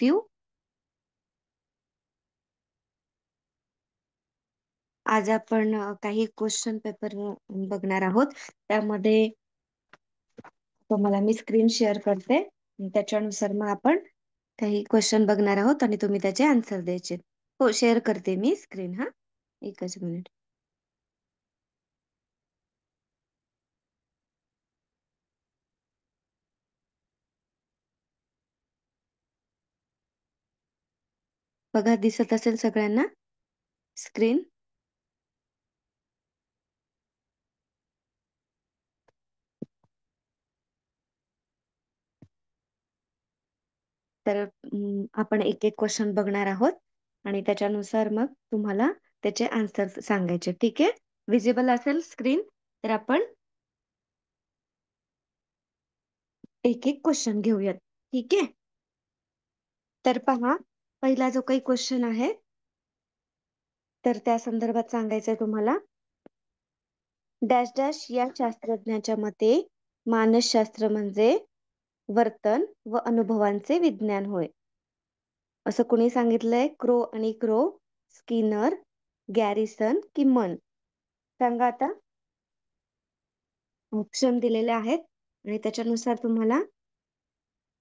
you. आज आपण काही क्वेश्चन पेपर बघणार आहोत. त्यामध्ये तुम्हाला मी स्क्रीन शेअर करते. त्याच्यानुसार मग आपण काही क्वेश्चन बघणार आहोत आणि तुम्ही त्याचे आन्सर द्यायचे. हो, शेअर करते मी स्क्रीन. हा, एकच मिनिट. बघा, दिसत असेल सगळ्यांना स्क्रीन. तर आपण एक एक क्वेश्चन बघणार आहोत आणि त्याच्यानुसार मग तुम्हाला त्याचे आन्सर सांगायचे. ठीक आहे? विजिबल असेल स्क्रीन तर आपण एक एक क्वेश्चन घेऊयात. ठीक आहे? तर पहा, पहिला जो काही क्वेश्चन आहे तर त्या संदर्भात सांगायचंय तुम्हाला. डॅश डॅश या शास्त्रज्ञाच्या मते मानसशास्त्र म्हणजे वर्तन व अनुभवांचे विज्ञान होय. असं कुणी सांगितलंय? क्रो आणि क्रो, स्किनर, गॅरिसन की मन? सांगा आता. ऑप्शन दिलेले आहेत आणि त्याच्यानुसार तुम्हाला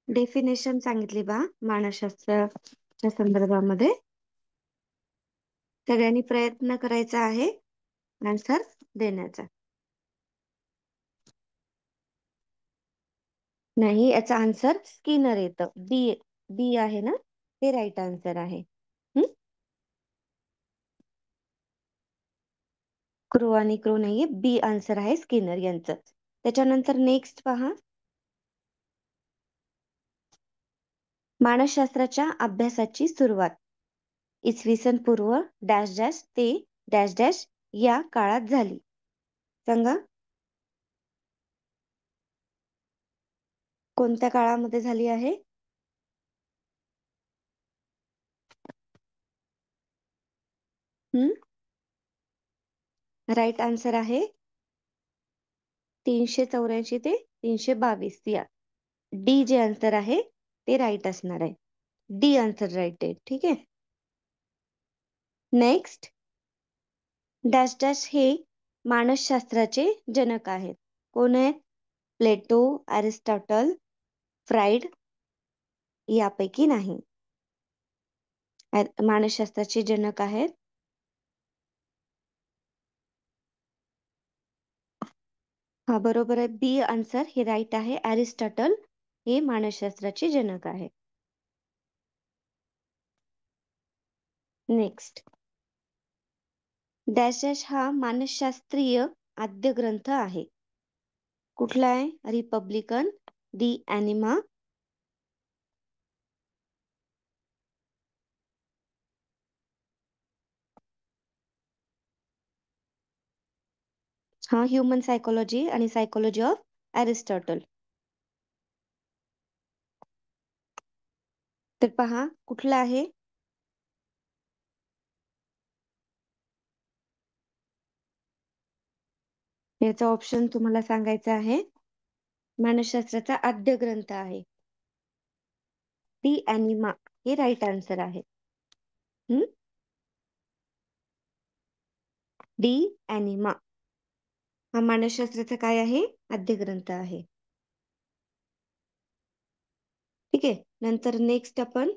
डेफिनेशन सांगितली बा मानसशास्त्राच्या संदर्भामध्ये. सगळ्यांनी प्रयत्न करायचा आहे आन्सर देण्याचा. नाही, याचा आन्सर स्किनर येतं. बी बी आहे ना, ते राईट आन्सर आहे. क्रो आणि क्रो नाहीये, बी आन्सर आहे स्किनर यांचं. त्याच्यानंतर नेक्स्ट पहा. मानसशास्त्राच्या अभ्यासाची सुरुवात इसवी सन पूर्व डॅश डॅश ते डॅश डॅश या काळात झाली. सांगा, कोणत्या काळामध्ये झाली आहे? राईट आन्सर आहे 384 ते 322 या. डी जे आन्सर आहे ते राईट असणार आहे. डी आन्सर राईट आहे. ठीक आहे. नेक्स्ट, डॅश डॅश हे मानसशास्त्राचे जनक आहेत. कोण आहेत? प्लेटो, अरिस्टॉटल, फ्राइड यापैकी नाही. मानसशास्त्राचे जनक आहेत. हा, बरोबर आहे. बी आन्सर हे राईट आहे. अरिस्टॉटल हे मानसशास्त्राचे जनक आहे. नेक्स्ट, डॅश डॅश हा मानसशास्त्रीय आद्य ग्रंथ आहे. कुठला आहे? रिपब्लिकन, दी ॲनिमा, हा ह्युमन सायकोलॉजी आणि सायकोलॉजी ऑफ अरिस्टॉटल. तर पहा, कुठला आहे? याचा ऑप्शन तुम्हाला सांगायचा आहे. मानसशास्त्राचा आद्य ग्रंथ आहे दी ॲनिमा, हे राईट आन्सर आहे. डी ॲनिमा हा मानसशास्त्राचा काय आहे? आद्य ग्रंथ आहे. ठीक आहे. नंतर नेक्स्ट आपण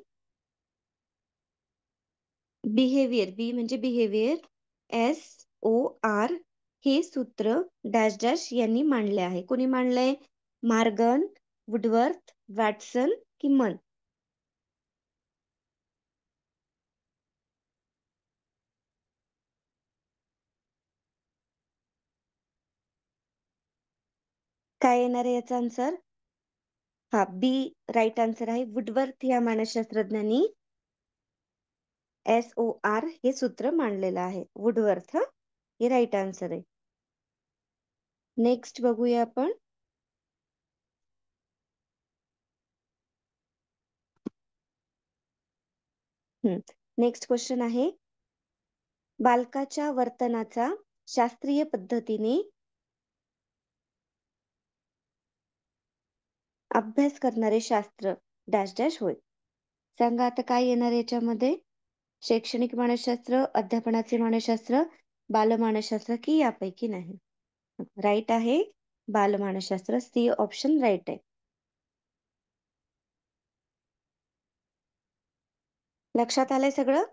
बिहेवियर, बी म्हणजे बिहेवियर, SOR हे सूत्र डॅश डॅश यांनी मांडले आहे. कोणी मांडलंय? मार्गन, वुडवर्थ, वॅटसन की मन? काय येणार आहे याचा आन्सर? हा, बी राईट आन्सर आहे. वुडवर्थ या मानसशास्त्रज्ञांनी SOR हे सूत्र मांडलेलं आहे. वुडवर्थ, हे राईट आन्सर आहे. नेक्स्ट बघूया आपण. नेक्स्ट क्वेश्चन आहे, बालकाच्या वर्तनाचा शास्त्रीय पद्धतीने अभ्यास करणारे शास्त्र डॅश डॅश होय. सांगा आता काय येणार याच्यामध्ये? शैक्षणिक मानसशास्त्र, अध्यापनाचे मानसशास्त्र, बालमानसशास्त्र की यापैकी नाही? राईट आहे बालमानसशास्त्र. सी ऑप्शन राईट आहे. लक्षात आलंय सगळं?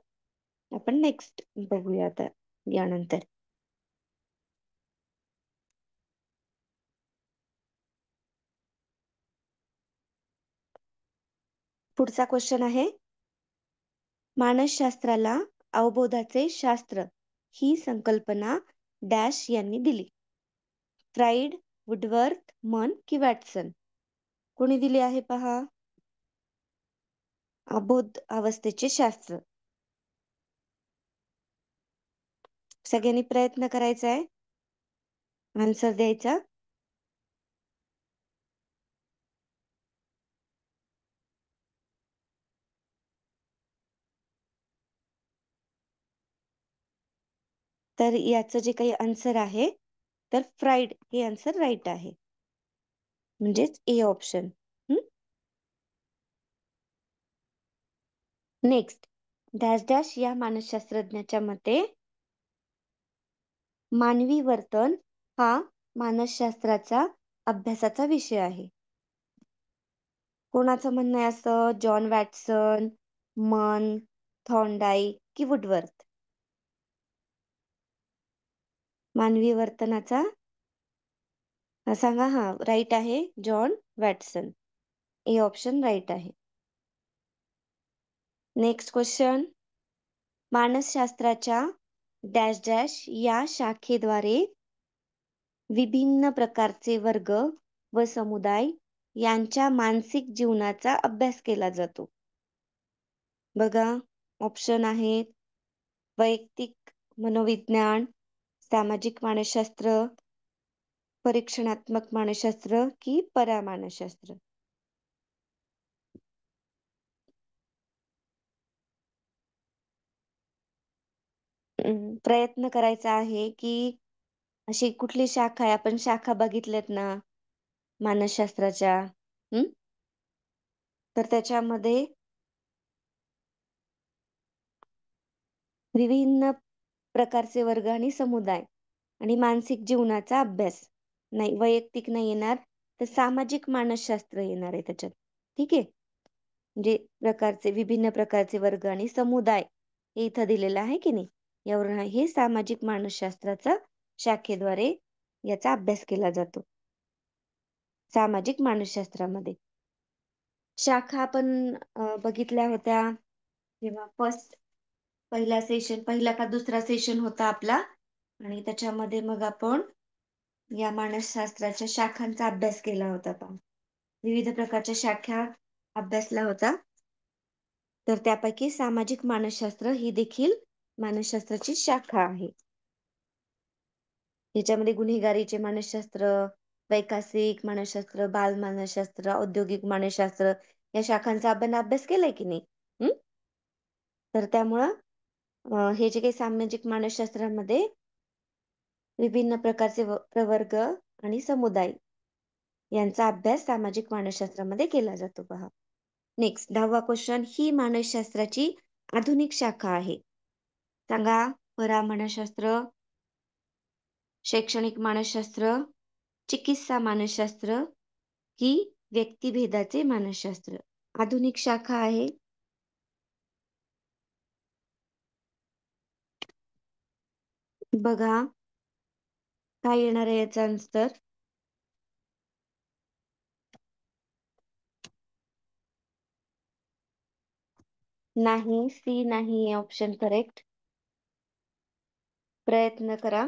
आपण नेक्स्ट बघूया आता यानंतर. पुढचा क्वेश्चन आहे, मानसशास्त्राला अवबोधाचे शास्त्र ही संकल्पना डॅश यांनी दिली? फ्राइड, वुडवर्थ, मन की वॅटसन? कोणी दिली आहे पहा? अबोध अवस्थेचे शास्त्र. सगळ्यांनी प्रयत्न करायचा आहे आन्सर द्यायचा. तर याचं जे काही आन्सर आहे तर फ्राइड हे आन्सर राईट आहे, म्हणजेच A option. Next, dash dash या मानसशास्त्रज्ञाच्या मते मानवी वर्तन हा मानसशास्त्राचा अभ्यासाचा विषय आहे. कोणाचं म्हणणं आहे असं? जॉन वॅटसन, मन, थॉर्नडाईक की वुडवर्थ? मानवी वर्तनाचा सांगा. हा राईट आहे, John Watson. A option right आहे. नेक्स्ट क्वेश्चन, मानसशास्त्राच्या डॅश डॅश या शाखेद्वारे विभिन्न प्रकारचे वर्ग व समुदाय यांच्या मानसिक जीवनाचा अभ्यास केला जातो. बघा, ऑप्शन आहेत वैयक्तिक मनोविज्ञान, सामाजिक मानसशास्त्र, परीक्षणात्मक मानसशास्त्र की परामानसशास्त्र? प्रयत्न करायचा आहे की अशी कुठली शाखा आहे? आपण शाखा बघितल्यात ना मानसशास्त्राच्या. तर त्याच्यामध्ये विभिन्न प्रकारचे वर्ग आणि समुदाय आणि मानसिक जीवनाचा अभ्यास. नाही, वैयक्तिक नाही येणार, तर सामाजिक मानसशास्त्र येणार आहे त्याच्यात. ठीक आहे, म्हणजे विभिन्न प्रकारचे वर्ग आणि समुदाय हे इथं दिलेलं आहे की नाही, यावरून हे सामाजिक मानसशास्त्राचा शाखेद्वारे याचा अभ्यास केला जातो. सामाजिक मानसशास्त्रामध्ये शाखा आपण बघितल्या होत्या जेव्हा पहिला का दुसरा सेशन होता आपला, आणि त्याच्यामध्ये मग आपण या मानसशास्त्राच्या शाखांचा अभ्यास केला होता. विविध प्रकारच्या शाखा अभ्यासला होता. तर त्यापैकी सामाजिक मानसशास्त्र ही देखील मानसशास्त्राची शाखा आहे. याच्यामध्ये गुन्हेगारीचे मानसशास्त्र, वैकासिक मानसशास्त्र, बाल मानसशास्त्र, औद्योगिक मानसशास्त्र या शाखांचा आपण अभ्यास केलाय की नाही? तर त्यामुळं हे जे काही सामाजिक मानसशास्त्रामध्ये विभिन्न प्रकारचे प्रवर्ग आणि समुदाय यांचा अभ्यास सामाजिक मानसशास्त्रामध्ये केला जातो. पहा नेक्स्ट 10वा क्वेश्चन, ही मानसशास्त्राची आधुनिक शाखा आहे. सांगा, परामानसशास्त्र, शैक्षणिक मानसशास्त्र, चिकित्सा मानसशास्त्र की व्यक्तिभेदाचे मानसशास्त्र? आधुनिक शाखा आहे. बघा काय येणार आहे याचा आन्सर? नाही, सी नाही ऑप्शन करेक्ट. प्रयत्न करा.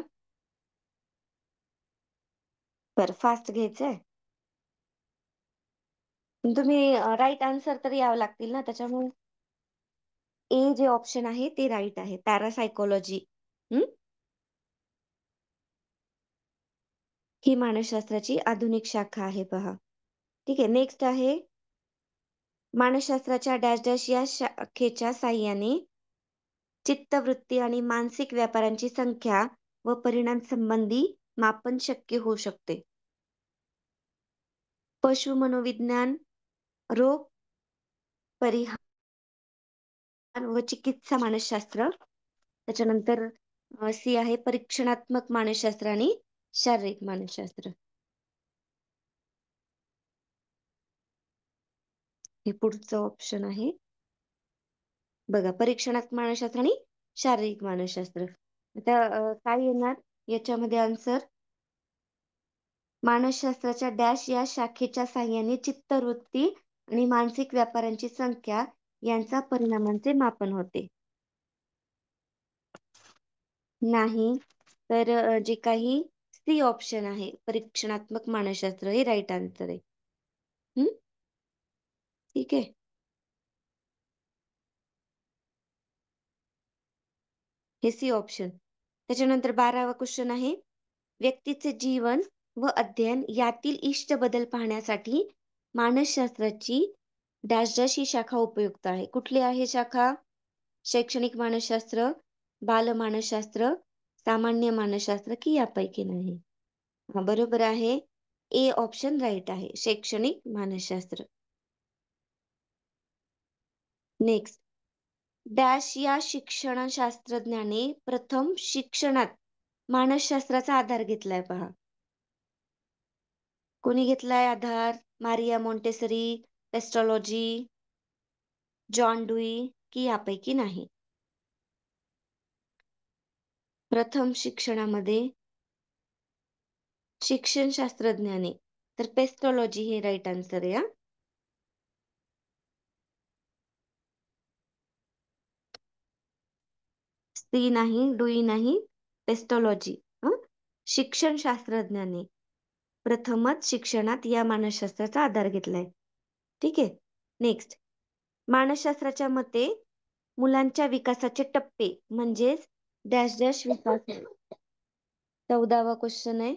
फास्ट घ्यायचंय. तुम्ही राईट आन्सर तर यावं लागतील ना, त्याच्यामुळे ए जे ऑप्शन आहे ते राईट आहे, पॅरासायकोलॉजी. ही मानसशास्त्राची आधुनिक शाखा आहे. पहा ठीक आहे. नेक्स्ट आहे, मानसशास्त्राच्या डॅश डॅश या शाखेच्या साह्याने चित्तवृत्ती आणि मानसिक व्यापारांची संख्या व परिणाम संबंधी मापन शक्य होऊ शकते. पशु मनोविज्ञान, रोग परिहार व चिकित्सा मानसशास्त्र. त्याच्यानंतर सी आहे परीक्षणात्मक मानसशास्त्र आणि शारीरिक मानसशास्त्र. हे पुढचं ऑप्शन आहे बघा, परीक्षणात्मक मानसशास्त्र आणि शारीरिक मानसशास्त्र. आता काय येणार याच्यामध्ये आन्सर? मानसशास्त्राच्या डॅश या शाखेच्या साहाय्याने चित्तवृत्ती आणि मानसिक व्यापारांची संख्या यांचा परिणामांचे मापन होते. नाही, तर जे काही सी ऑप्शन आहे परीक्षणात्मक मानसशास्त्र हे राईट आन्सर आहे. ठीक आहे. हे सी ऑप्शन. त्याच्यानंतर 12वा क्वेश्चन आहे, व्यक्तीचे जीवन व अध्ययन यातील इष्ट बदल पाहण्यासाठी मानसशास्त्राची डॅश डॅश ही शाखा उपयुक्त आहे. कुठली आहे शाखा? शैक्षणिक मानसशास्त्र, बाल मानसशास्त्र, सामान्य मानसशास्त्र की यापैकी नाही? हा, बरोबर आहे. ए ऑप्शन राईट आहे, शैक्षणिक मानसशास्त्र. नेक्स्ट, डॅश या शिक्षणशास्त्रज्ञाने प्रथम शिक्षणात मानसशास्त्राचा आधार घेतलाय पहा. कोणी घेतलाय आधार? मारिया मॉन्टेसरी, पेस्टॉलॉजी, जॉन डुई की यापैकी नाही? प्रथम शिक्षणामध्ये शिक्षणशास्त्रज्ञाने, तर पेस्टॉलॉजी हे राईट आन्सर आहे. सी नाही, डुई नाही, पेस्टॉलॉजी. शिक्षणशास्त्रज्ञाने प्रथमच शिक्षणात या मानसशास्त्राचा आधार घेतलाय. ठीक आहे. नेक्स्ट, मानसशास्त्राच्या मते मुलांच्या विकासाचे टप्पे म्हणजेच डॅश डॅश विकास. 14वा क्वेश्चन आहे,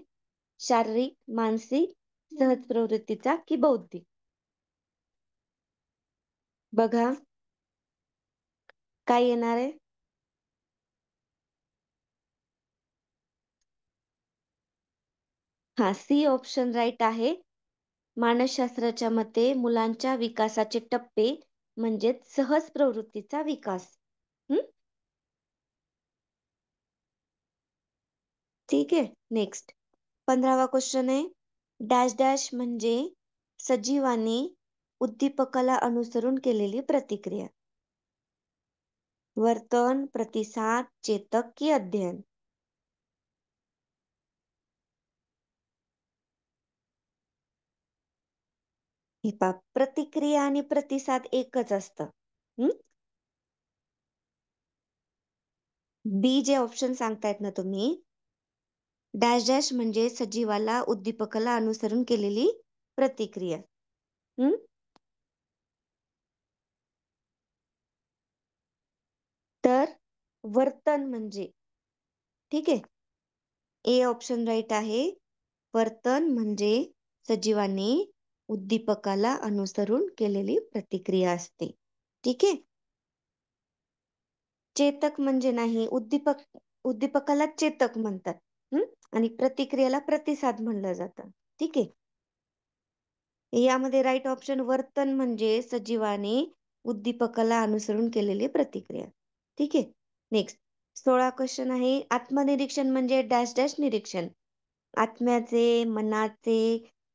शारीरिक, मानसिक, सहज प्रवृत्तीचा की बौद्धिक? बघा काय येणार आहे. हा, सी ऑप्शन राईट आहे. मानसशास्त्राच्या मते मुलांच्या विकासाचे टप्पे म्हणजेच सहज प्रवृत्तीचा विकास. ठीक आहे. नेक्स्ट, 15वा क्वेश्चन आहे, डॅश डॅश म्हणजे सजीवाने उद्दीपकाला अनुसरून केलेली प्रतिक्रिया. वर्तन, प्रतिसाद, चेतक की अध्ययन? हे पहा, प्रतिक्रिया आणि प्रतिसाद एकच असतं. बी जे ऑप्शन सांगतायत ना तुम्ही, डॅश डॅश म्हणजे सजीवाला उद्दीपकाला अनुसरून केलेली प्रतिक्रिया. तर वर्तन म्हणजे, ठीक आहे, ए ऑप्शन राईट आहे. वर्तन म्हणजे सजीवाने उद्दीपकाला अनुसरून केलेली प्रतिक्रिया असते. ठीक आहे. चेतक म्हणजे नाही, उद्दीपकाला चेतक म्हणतात. आणि प्रतिक्रियेला प्रतिसाद म्हणलं जातं. ठीक आहे. यामध्ये राईट ऑप्शन वर्तन म्हणजे सजीवाने उद्दीपकाला अनुसरून केलेली प्रतिक्रिया. ठीक आहे. नेक्स्ट, 16 क्वेश्चन आहे, आत्मनिरीक्षण म्हणजे डॅश डॅश निरीक्षण? आत्म्याचे, मनाचे,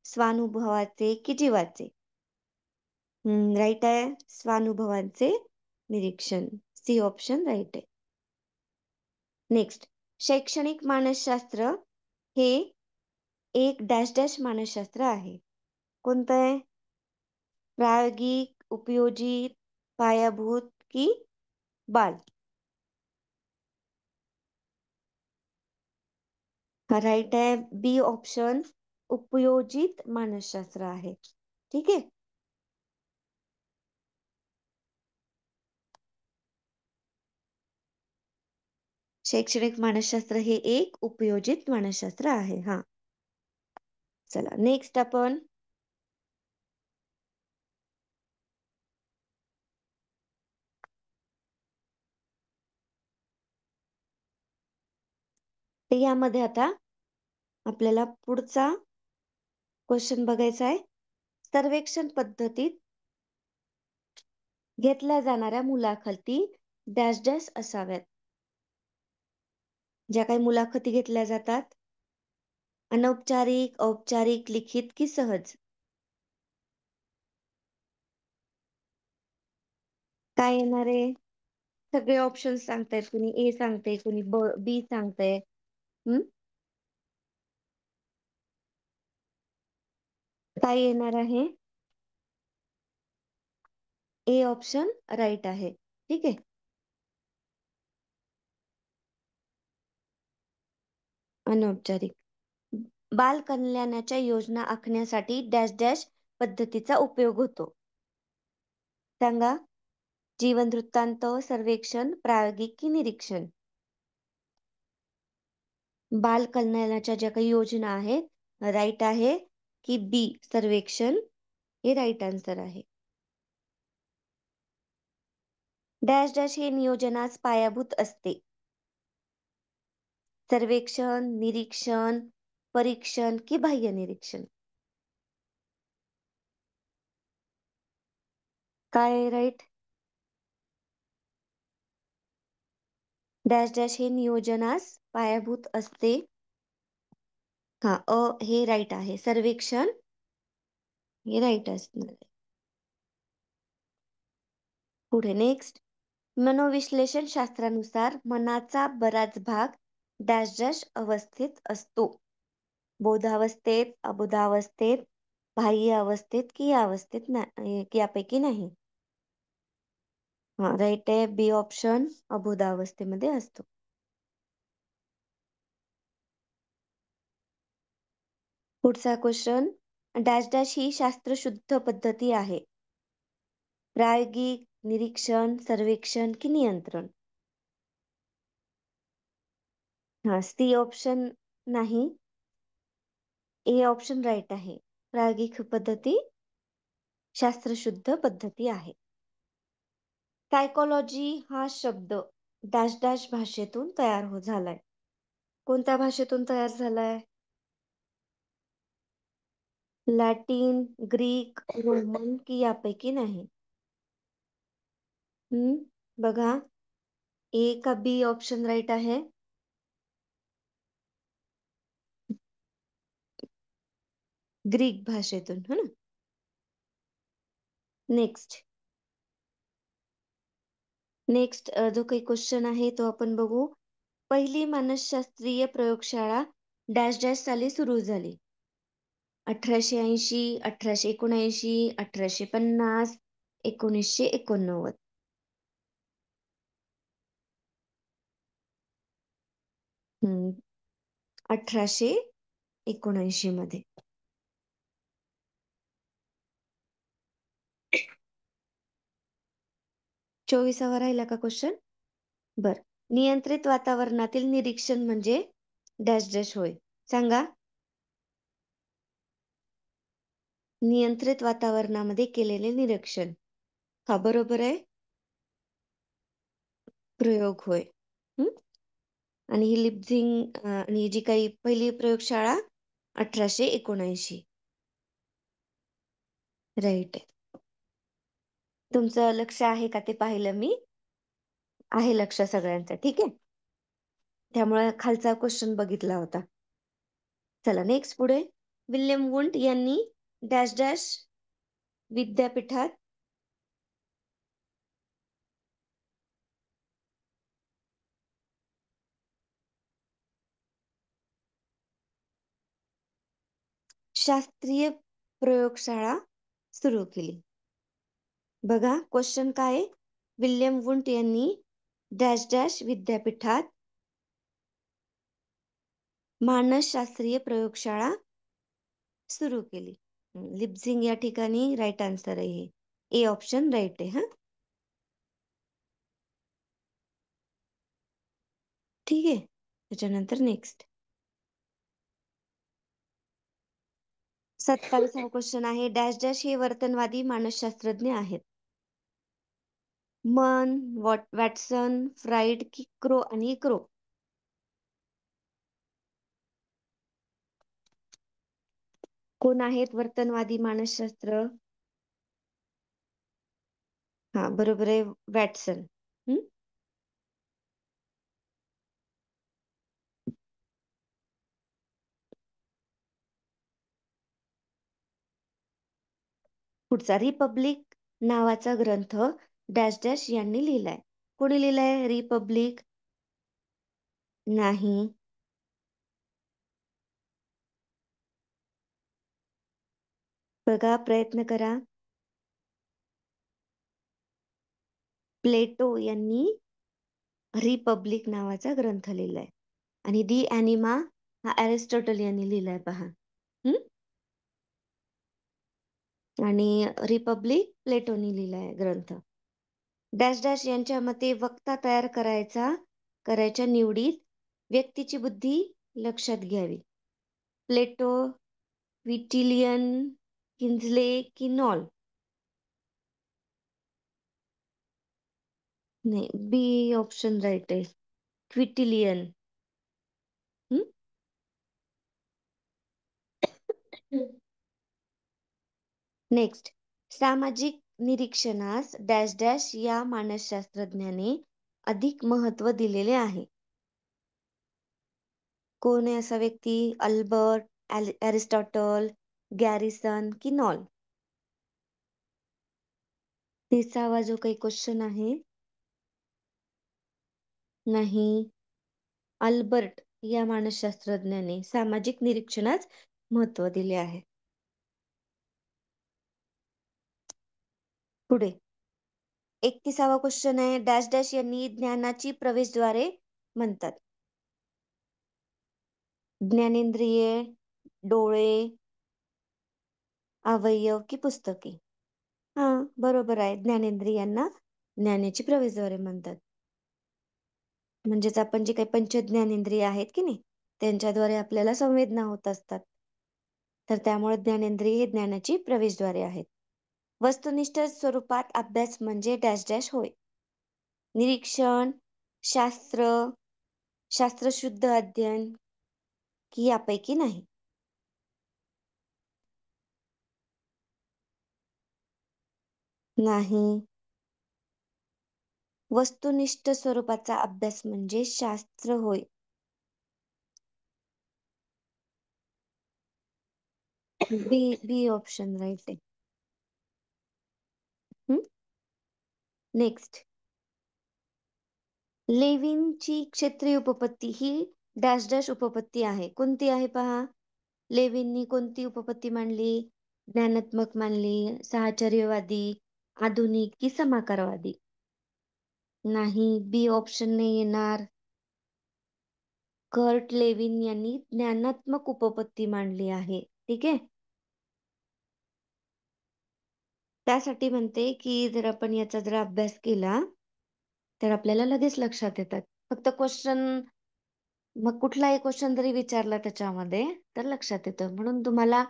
स्वानुभवाचे की जीवाचे? राईट आहे, स्वानुभवाचे निरीक्षण. सी ऑप्शन राईट आहे. नेक्स्ट, शैक्षणिक मानसशास्त्र हे एक डॅश डॅश मानसशास्त्र आहे. कोणतं आहे? प्रायोगिक, उपयोजित, पायाभूत की बाल? राईट आहे, बी ऑप्शन उपयोजित मानसशास्त्र आहे. ठीक आहे. शैक्षणिक मानसशास्त्र हे एक उपयोजित मानसशास्त्र आहे. हा, चला नेक्स्ट आपण यामध्ये आता आपल्याला पुढचा क्वेश्चन बघायचा आहे. सर्वेक्षण पद्धतीत घेतल्या जाणाऱ्या मुलाखती डॅश डॅश असाव्यात. ज्या काही मुलाखती घेतल्या जातात, अनौपचारिक, औपचारिक, लिखित की सहज? काय येणार आहे? सगळे ऑप्शन सांगतायत, कुणी ए सांगते, कुणी बी सांगतंय. काय येणार आहे? ए ऑप्शन राईट आहे. ठीक आहे. अनौपचारिक. बाल कल्याणाच्या योजना आखण्यासाठी डॅश डॅश पद्धतीचा उपयोग होतो. सांगा. जीवन वृत्तांत, सर्वेक्षण, प्रायोगिक की निरीक्षण? बाल कल्याणाच्या ज्या काही योजना आहेत, राईट आहे की बी सर्वेक्षण? हे राईट आन्सर आहे. डॅश डॅश हे नियोजनास पायाभूत असते. सर्वेक्षण, निरीक्षण, परीक्षण की बाह्य निरीक्षण? काय राईट? डॅश डॅश हे नियोजनास पायाभूत असते. हा, हे राईट आहे. सर्वेक्षण हे राईट असणार आहे. पुढे नेक्स्ट. मनोविश्लेषण शास्त्रानुसार मनाचा बराच भाग डॅश डॅश अवस्थेत असतो. बोधावस्थेत, अबोधावस्थेत, बाह्य अवस्थेत की या अवस्थेत की यापैकी नाही? हा, राईट आहे. बी ऑप्शन अबोधावस्थेमध्ये असतो. पुढचा क्वेश्चन. डॅश डॅश ही शास्त्रशुद्ध पद्धती आहे. प्रायोगिक, निरीक्षण, सर्वेक्षण की नियंत्रण? हा, सी ऑप्शन नाही. ए ऑप्शन राईट आहे. प्रायोगिक पद्धती शास्त्रशुद्ध पद्धती आहे. सायकोलॉजी हा शब्द डॅश डॅश भाषेतून तयार झालाय. कोणत्या भाषेतून तयार झालाय? लॅटिन, ग्रीक, रोमन की यापैकी नाही? बघा. ए का बी ऑप्शन राईट आहे? ग्रीक भाषेतून, है ना? नेक्स्ट जो काही क्वेश्चन आहे तो आपण बघू. पहिली मानसशास्त्रीय प्रयोगशाळा डॅश डॅश साली सुरू झाली. 1880, 1879, 1850, 1989? 1879 मध्ये. 24वा राहिला का क्वेश्चन? बर. नियंत्रित वातावरणातील निरीक्षण म्हणजे डॅश डॅश होय. सांगा. नियंत्रित वातावरणामध्ये केलेले निरीक्षण. हा, बरोबर आहे. प्रयोग होय. आणि ही लिप्झिंग आणि जी काही पहिली प्रयोगशाळा 1879. राईट आहे. तुमचं लक्ष आहे का ते पाहिलं मी? आहे लक्ष सगळ्यांचं, ठीक आहे. त्यामुळे खालचा क्वेश्चन बघितला होता. चला नेक्स्ट पुढे. विल्यम वुंट यांनी डॅश डॅश विद्यापीठात शास्त्रीय प्रयोगशाळा सुरू केली. बघा क्वेश्चन काय. विल्यम वुंट यांनी डॅश डॅश विद्यापीठात मानसशास्त्रीय प्रयोगशाळा सुरू केली. लिप्झिंग या ठिकाणी राईट आन्सर आहे. ए ऑप्शन राईट आहे. हा, ठीक आहे. त्याच्यानंतर नेक्स्ट 27वा क्वेश्चन आहे. डॅश डॅश हे वर्तनवादी मानसशास्त्रज्ञ आहेत. मन, वॅटसन, फ्राइड की क्रो आणि क्रो? कोण आहेत वर्तनवादी मानसशास्त्र? हा बरोबर आहे, वॅटसन. हम्म. पुढचा, रिपब्लिक नावाचा ग्रंथ डॅश डॅश यांनी लिहिलाय. कोणी लिहिलाय रिपब्लिक? नाही. बघा, प्रयत्न करा. प्लेटो यांनी रिपब्लिक नावाचा ग्रंथ लिहिलाय. आणि दी ॲनिमा हा अरिस्टॉटल यांनी लिहिलाय, पहा. हम्म. आणि रिपब्लिक प्लेटोनी लिहिलाय ग्रंथ. डॅश डॅश यांच्या मते वक्ता तयार करायच्या निवडीत व्यक्तीची बुद्धी लक्षात घ्यावी. प्लेटो, विटिलियन, किन्झले की नॉल? नाही, बी ऑप्शन राईट आहे, क्विटिलियन. नेक्स्ट, सामाजिक निरीक्षणास डॅश डॅश या मानसशास्त्रज्ञाने अधिक महत्व दिलेले आहे. कोण आहे असा व्यक्ती? अल्बर्ट, अरिस्टॉटल, गॅरिसन की नॉल? 30वा जो काही क्वेश्चन आहे, नाही. अल्बर्ट या मानसशास्त्रज्ञाने सामाजिक निरीक्षणास महत्व दिले आहे. पुढे 31वा क्वेश्चन आहे, डॅश डॅश यांनी ज्ञानाची प्रवेशद्वारे म्हणतात. ज्ञानेंद्रिये, डोळे, अवयव की पुस्तके? हा बरोबर आहे, ज्ञानेंद्रियांना ज्ञानाची प्रवेशद्वारे म्हणतात. म्हणजेच आपण जे काही पंचज्ञानेंद्रिय आहेत की नाही, त्यांच्याद्वारे आपल्याला संवेदना होत असतात. तर त्यामुळे ज्ञानेंद्रिय हे ज्ञानाची प्रवेशद्वारे आहेत. वस्तुनिष्ठ स्वरूपात अभ्यास म्हणजे डॅश डॅश होय. निरीक्षण, शास्त्र, शास्त्रशुद्ध अध्ययन की यापैकी नाही? नाही. वस्तुनिष्ठ स्वरूपाचा अभ्यास म्हणजे शास्त्र होय. बी बी ऑप्शन राईट आहे. नेक्स्ट, लेविनची क्षेत्रीय उपपत्ती ही डॅश डॅश उपपत्ती आहे. कोणती आहे पहा. लेविननी कोणती उपपत्ती मांडली? ज्ञानात्मक मांडली, साहचर्यवादी, आधुनिक की समाकारवादी? नाही, बी ऑप्शन नाही येणार. कर्ट लेविन यांनी ज्ञानात्मक उपपत्ती मांडली आहे. ठीक आहे. त्यासाठी म्हणते की जर आपण याचा जर अभ्यास केला तर आपल्याला लगेच लक्षात येतात. फक्त क्वेश्चन, मग कुठलाही क्वेश्चन जरी विचारला त्याच्यामध्ये तर लक्षात येतं. म्हणून तुम्हाला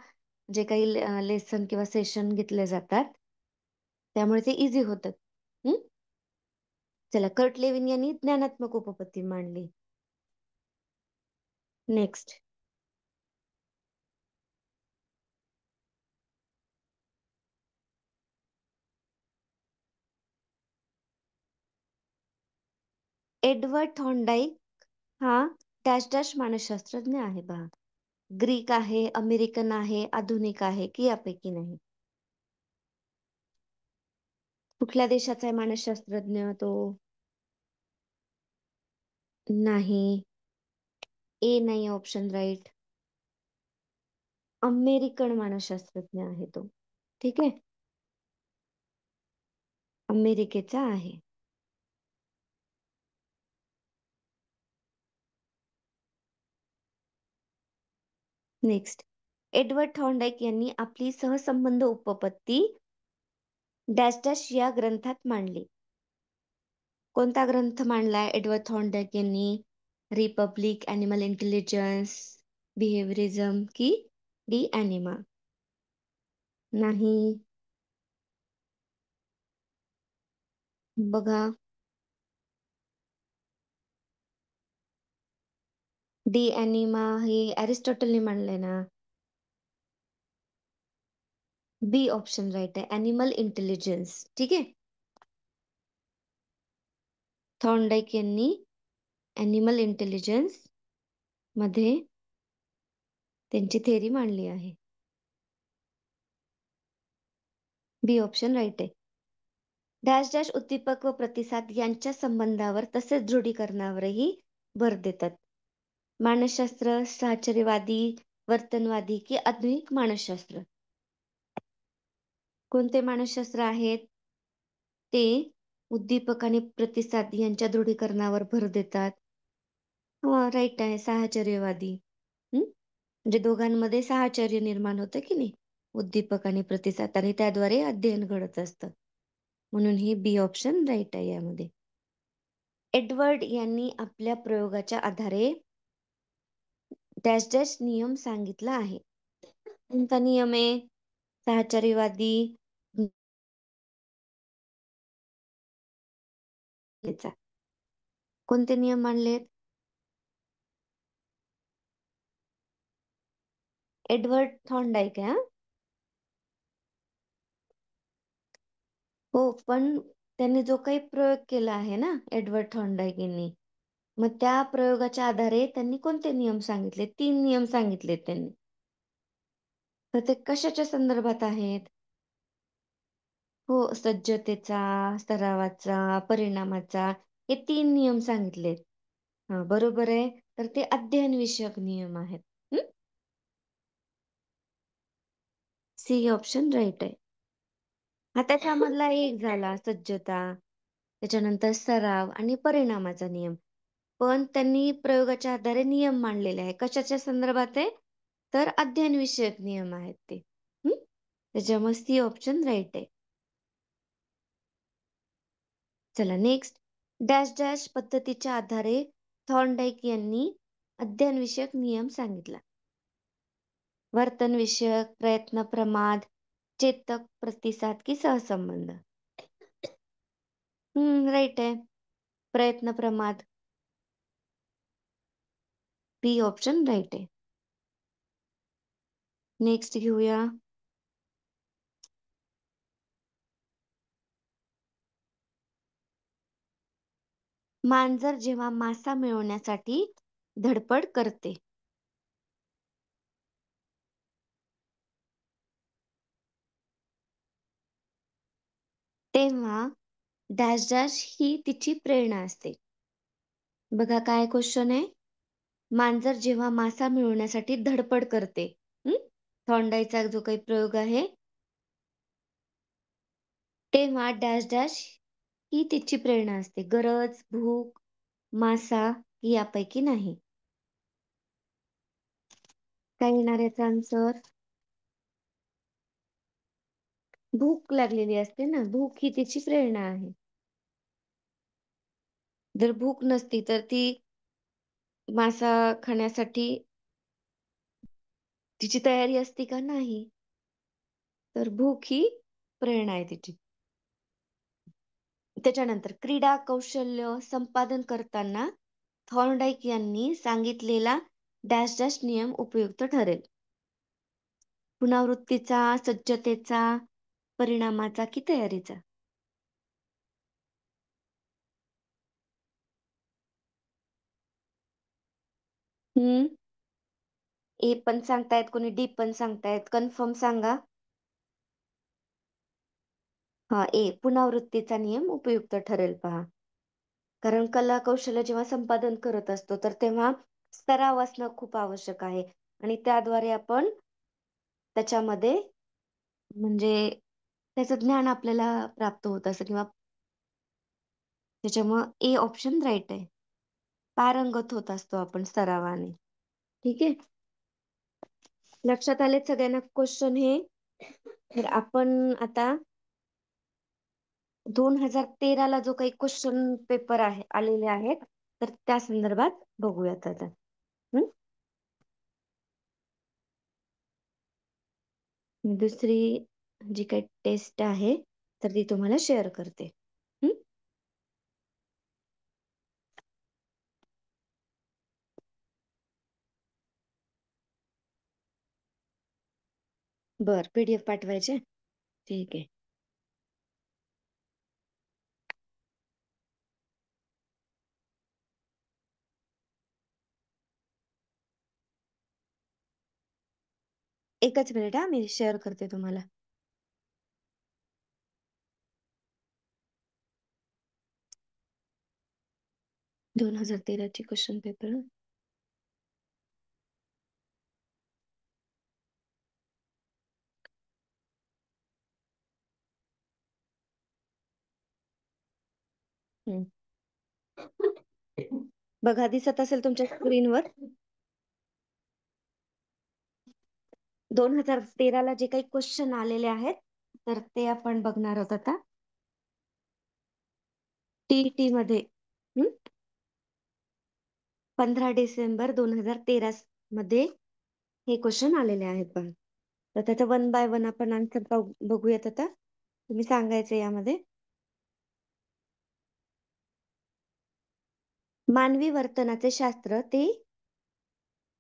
जे काही लेसन किंवा सेशन घेतले जातात त्यामुळे ते इझी होतं. चला, कर्ट लेविन यांनी ज्ञानात्मक उपपत्ती मांडली. नेक्स्ट, एडवर्ड थॉर्नडाईक हा डॅश डॅश मानसशास्त्रज्ञ आहे पहा. ग्रीक आहे, अमेरिकन आहे, आधुनिक आहे की यापैकी नाही? कुठल्या देशाचा आहे मानसशास्त्रज्ञ तो? नाही. ए नाही ऑप्शन राईट. अमेरिकन मानसशास्त्रज्ञ आहे तो. ठीक आहे, अमेरिकेचा आहे. नेक्स्ट, एडवर्ड थॉर्नडाईक यांनी आपली सहसंबंध उपपत्ती डॅश डॅश या ग्रंथात मांडली. कोणता ग्रंथ मांडलाय एडवर्ड थॉर्नडाईक यांनी? रिपब्लिक, ॲनिमल इंटेलिजन्स, बिहेवियरिझम की डी ॲनिमा? नाही. बघा, डी ॲनिमा हे अरिस्टॉटलने मांडलंय ना. बी ऑप्शन राईट आहे, ॲनिमल इंटेलिजन्स. ठीक आहे. थॉर्नडाईक यांनी ॲनिमल इंटेलिजन्स मध्ये त्यांची थेअरी मांडली आहे? बी ऑप्शन राईट आहे. डॅश डॅश उद्दीपक व प्रतिसाद यांच्या संबंधावर तसेच दृढीकरणावरही भर देतात. मानसशास्त्र, साहचर्यवादी, वर्तनवादी की आधुनिक मानसशास्त्र? कोणते मानसशास्त्र आहेत? ते उद्दीपक आणि प्रतिसाद यांच्या दृढीकरणावर भर देतात. राईट आहे, साहचर्यवादी. म्हणजे दोघांमध्ये साहचर्य निर्माण होतं की नाही, उद्दीपक आणि प्रतिसाद, आणि त्याद्वारे अध्ययन घडत असतं. म्हणून ही बी ऑप्शन राईट आहे यामध्ये. एडवर्ड यांनी आपल्या प्रयोगाच्या आधारे डॅश डॅश नियम सांगितला आहे. कोणता नियम आहे? साहचर्यवादी कोणते नियम मांडलेत? एडवर्ड थॉर्नडाईक आहे. हो, पण त्यांनी जो काही प्रयोग केला आहे ना एडवर्ड थॉर्नडाईक यांनी, मग त्या प्रयोगाच्या आधारे त्यांनी कोणते नियम सांगितले? 3 नियम सांगितलेत त्यांनी. तर ते कशाच्या संदर्भात आहेत? हो, सज्जतेचा, सरावाचा, परिणामाचा, हे 3 नियम सांगितलेत. हा, बरोबर आहे. तर ते अध्ययन विषयक नियम आहेत. सी ऑप्शन राईट आहे. हा त्याच्यामधला एक झाला सज्जता, त्याच्यानंतर सराव आणि परिणामाचा नियम. पण त्यांनी प्रयोगाच्या आधारे नियम मांडलेले आहे. कशाच्या संदर्भात आहे? तर अध्ययन विषयक नियम आहेत ते. त्याच्यामुळे सी ऑप्शन राईट आहे. चला नेक्स्ट. डॅश डॅश पद्धतीच्या आधारे थॉर्नडाईक यांनी अध्ययन विषयक नियम सांगितला. वर्तन विषयक, प्रयत्न प्रमाद, चेतक प्रतिसाद की सहसंबंध? राईट आहे, प्रयत्न प्रमाद. बी ऑप्शन राईट आहे. नेक्स्ट घेऊया. मांजर जेव्हा मासा मिळवण्यासाठी धडपड करते, तेव्हा डॅश डॅश ही तिची प्रेरणा असते. बघा काय क्वेश्चन आहे. मांजर जेव्हा मासा मिळवण्यासाठी धडपड करते, थॉर्नडाईकचा जो काही प्रयोग आहे, तेव्हा डॅश डॅश ही तिची प्रेरणा असते. गरज, भूक, मासा यापैकी नाही. काय येणार याचा आन्सर? भूक लागलेली असते ना, भूक ही तिची प्रेरणा आहे. जर भूक नसती तर ती मासा खाण्यासाठी तिची तयारी असती का? नाही. तर भूक ही प्रेरणा आहे तिची. त्याच्यानंतर क्रीडा कौशल्य संपादन करताना थॉर्नडाईक यांनी सांगितलेला डॅश डॅश नियम उपयुक्त ठरेल. पुनरावृत्तीचा, सज्जतेचा, परिणामाचा की तयारीचा? ए पण सांगतायत, कोणी डी पण सांगतायत. कन्फर्म सांगा. हा, ए पुनरावृत्तीचा नियम उपयुक्त ठरेल पहा. कारण कला कौशल्य जेव्हा संपादन करत असतो तर तेव्हा सराव असणं खूप आवश्यक आहे, आणि त्याद्वारे आपण त्याच्यामध्ये म्हणजे त्याचं ज्ञान आपल्याला प्राप्त होत असं, किंवा त्याच्यामुळं ए ऑप्शन राईट आहे. पारंगत होत असतो आपण सरावाने. ठीक आहे, लक्षात आले सगळ्यांना क्वेश्चन हे? तर आपण आता 2013 जो काही क्वेश्चन पेपर आहे आलेले आहेत, तर त्या संदर्भात बघूयात आता. दुसरी जी काही टेस्ट आहे तर ती तुम्हाला शेअर करते. बर, PDF पाठवायचे? ठीक आहे. एकच मिनिट हा, मी शेअर करते तुम्हाला. 2013ची क्वेश्चन पेपर. बघा, दिसत असेल तुमच्या स्क्रीनवर. 2013ला जे काही क्वेश्चन आलेले आहेत तर ते आपण बघणार आहोत आता. टीईटी मध्ये 15 डिसेंबर 2013 मध्ये हे क्वेश्चन आलेले आहेत बघा. तर त्याचं 1 बाय 1 आपण आन्सर बघूयात आता. तुम्ही सांगायचं यामध्ये. मानवी वर्तनाचे शास्त्र ते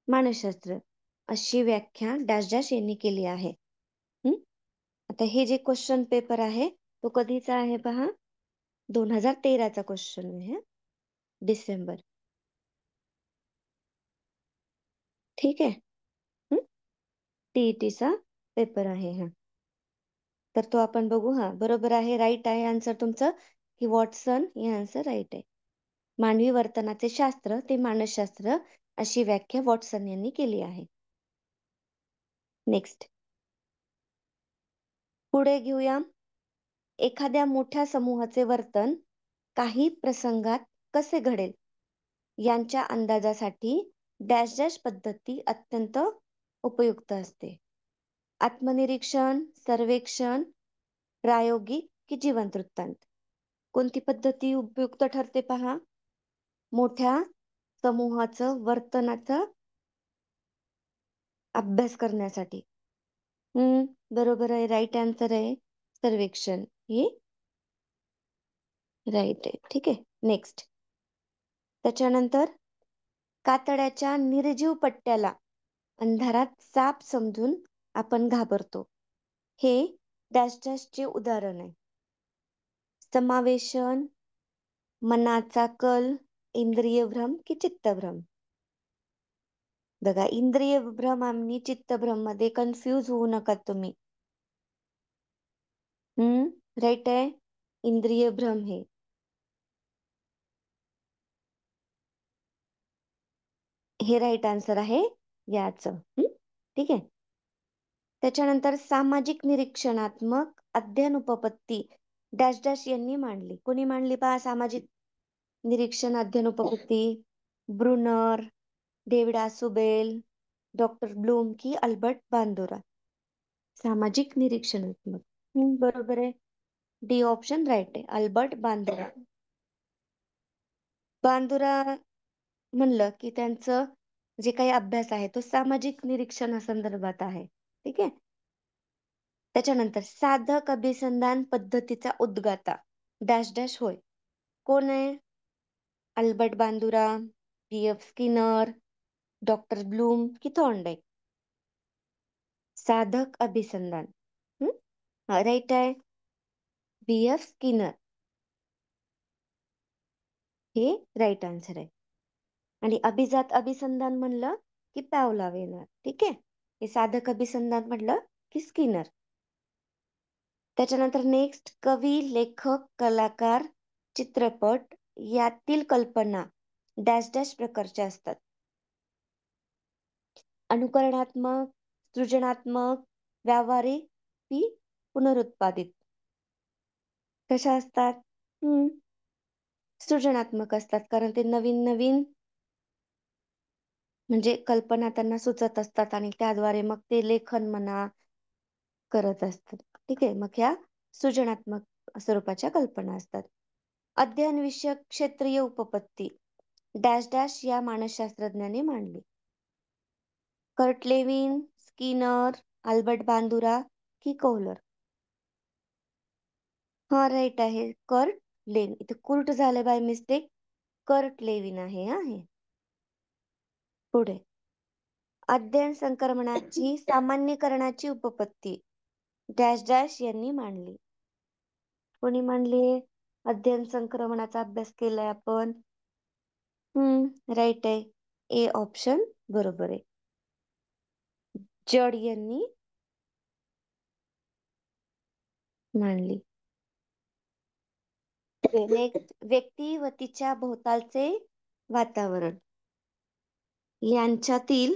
मानसशास्त्र अशी व्याख्या डॅश डॅश यांनी केली आहे. आता हे जे क्वेश्चन पेपर आहे तो कधीचा आहे पहा. 2013चा क्वेश्चन आहे, डिसेंबर. ठीक आहे. टीईटीचा पेपर आहे हा. तर तो आपण बघू. हा, बरोबर आहे, राईट आहे आन्सर तुमचं की वॉटसन. हे आन्सर राईट आहे. मानवी वर्तनाचे शास्त्र ते मानसशास्त्र अशी व्याख्या वॉटसन यांनी केली आहे. नेक्स्ट पुढे घेऊया. एखाद्या मोठ्या समूहाचे वर्तन काही प्रसंगात कसे घडेल यांच्या अंदाजासाठी डॅश डॅश पद्धती अत्यंत उपयुक्त असते. आत्मनिरीक्षण, सर्वेक्षण, प्रायोगिक की जिवंत वृत्तांत. कोणती पद्धती उपयुक्त ठरते पहा. मोठ्या समूहाचं वर्तनाचा अभ्यास करण्यासाठी. बरोबर आहे, राईट आन्सर आहे सर्वेक्षण. हे राईट आहे. ठीक आहे. नेक्स्ट त्याच्यानंतर कातड्याच्या निर्जीव पट्ट्याला अंधारात साप समजून आपण घाबरतो. हे डॅश डॅशचे उदाहरण आहे. समावेशन, मनाचा कल, इंद्रिय भ्रम की चित्तभ्रम. बघा, इंद्रिय भ्रम आणि चित्तभ्रम मध्ये कन्फ्यूज होऊ नका तुम्ही. राईट आहे, इंद्रिय भ्रम हे राईट आन्सर आहे याचं. ठीक आहे. त्याच्यानंतर सामाजिक निरीक्षणात्मक अध्ययन उपपत्ती डॅश डॅश यांनी मांडली. कोणी मांडली पहा सामाजिक निरीक्षण अध्ययन उपपत्ती. Bruner, David Ausubel, doctor Bloom की अल्बर्ट बांदुरा. सामाजिक निरीक्षणात्मक. बरोबर आहे, डी ऑप्शन राईट आहे, अल्बर्ट बांदुरा. बांदुरा म्हणलं की त्यांचं जे काही अभ्यास आहे तो सामाजिक निरीक्षणासंदर्भात आहे. ठीक आहे. त्याच्यानंतर साधक अभिसंधान पद्धतीचा उद्गाता डॅश डॅश होय. कोण आहे? Albert Bandura, P F Skinner, doctor Bloom की थॉर्नडाईक. साधक अभिसंधान राईट आहे, बी एफ स्किनर हे राईट आन्सर आहे. आणि अभिजात अभिसंधान म्हणलं की पॅवलाव येणार. ठीक आहे. हे साधक अभिसंधान म्हणलं की स्किनर. त्याच्यानंतर नेक्स्ट कवी, लेखक, कलाकार, चित्रपट यातील कल्पना डॅश डॅश प्रकारच्या असतात. अनुकरणात्मक, सृजनात्मक, व्यावहारिक की पुनरुत्पादित. कशा असतात? सृजनात्मक असतात, कारण ते नवीन नवीन म्हणजे कल्पना त्यांना सुचत असतात आणि त्याद्वारे मग ते लेखन म्हणा करत असतात. ठीक आहे. मग ह्या सृजनात्मक स्वरूपाच्या कल्पना असतात. अध्ययन विषयक क्षेत्रीय उपपत्ती डॅश डॅश या मानसशास्त्रज्ञाने मांडली. Kurt Lewin, Skinner, Albert Bandura की कोहलर. हा राईट आहे, कर्ट लेविन. इथे कुर्ट झाले बाय मिस्टेक, कर्ट लेविन आहे. पुढे अध्ययन संक्रमणाची सामान्यीकरणाची उपपत्ती डॅश डॅश यांनी मांडली. कोणी मांडली? अध्ययन संक्रमणाचा अभ्यास केलाय आपण. राईट आहे, ए ऑप्शन बरोबर आहे. जड यांनी मांडली. नेक्स्ट, व्यक्ती व तिच्या भोवतालचे वातावरण यांच्यातील